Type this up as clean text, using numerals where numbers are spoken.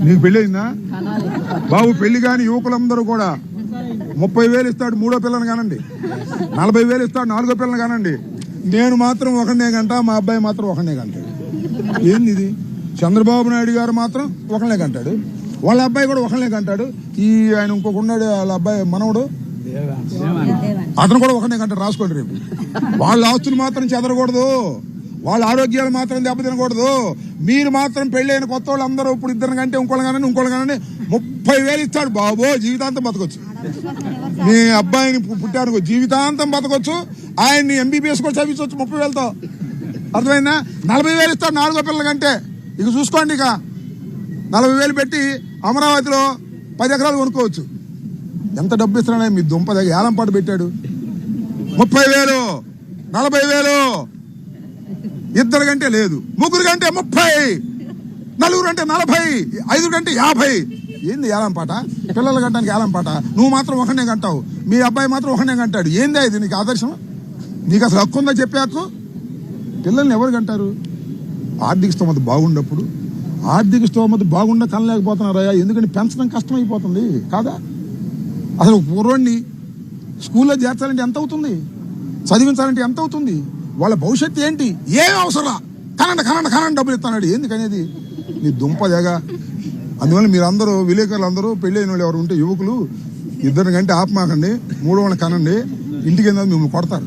నీకు పెళ్ళి అయిందా బాబు? పెళ్లి కాని యువకులందరూ కూడా 30,000 ఇస్తాడు మూడో పిల్లని కానండి, 40,000 ఇస్తాడు నాలుగో పిల్లని కానండి. నేను మాత్రం ఒకనే గంట, మా అబ్బాయి మాత్రం ఒకనే గంటాడు. ఏంది ఇది? చంద్రబాబు నాయుడు గారు మాత్రం ఒకనే గంటాడు, వాళ్ళ అబ్బాయి కూడా ఒకనే గంటాడు. ఆయన ఇంకొక ఉన్నాడు, వాళ్ళ అబ్బాయి మనవడు, అతను కూడా ఒకనే గంట. రాసుకోండి రేపు. వాళ్ళ ఆస్తులు మాత్రం చెదరకూడదు, వాళ్ళ ఆరోగ్యాలు మాత్రం దెబ్బతినకూడదు. మీరు మాత్రం పెళ్ళైన కొత్త వాళ్ళు అందరూ ఇప్పుడు ఇద్దరు కంటే ఇంకోళ్ళు కానీ 30,000 ఇస్తాడు బాబో, జీవితాంతం బతకొచ్చు. మీ అబ్బాయిని పుట్టారు జీవితాంతం బతకొచ్చు, ఆయన్ని MBBS కూడా చదివించవచ్చు 30,000తో. అర్థమైందా? 40,000 ఇస్తాడు నాలుగో పిల్లల కంటే. ఇక చూసుకోండి, ఇక 40,000 పెట్టి అమరావతిలో 10 ఎకరాలు కొనుక్కోవచ్చు. ఎంత డబ్బు ఇస్తున్నాడే మీ దుంప దగ్గర ఏలంపాటు పెట్టాడు. 30,000, 40,000, ఇద్దరు కంటే లేదు, ముగ్గురు కంటే 30, నలుగురు కంటే 40, 5 కంటే 50. ఏంది ఏలంపాట? పిల్లలు కంటానికి ఏలంపాట. నువ్వు మాత్రం ఒకనే కంటావు, మీ అబ్బాయి మాత్రం ఒకనే కంటాడు. ఏందా ఇది? నీకు ఆదర్శం? నీకు అసలు హక్కు ఉందా చెప్పే హక్కు? పిల్లల్ని ఎవరు కంటారు? ఆర్థిక స్తోమత బాగున్నప్పుడు. ఆర్థిక స్తోమత బాగుండా కనలేకపోతున్నారయ్యా, ఎందుకంటే పెంచడం కష్టమైపోతుంది కాదా? అసలు పూర్వాన్ని స్కూల్లో చేర్చాలంటే ఎంత అవుతుంది? చదివించాలంటే ఎంత అవుతుంది? వాళ్ళ భవిష్యత్తు ఏంటి? ఏం అవసరం? కనండి డబ్బులు ఇస్తాడు. ఎందుకు అనేది? నీ దుంపదేగా. అందువల్ల మీరందరూ విలేకరులు అందరూ పెళ్ళైన వాళ్ళు ఎవరు ఉంటే యువకులు, ఇద్దరు కంటే ఆపమాకండి, మూడో వాళ్ళని కనండి. ఇంటికి మిమ్మల్ని కొడతారు.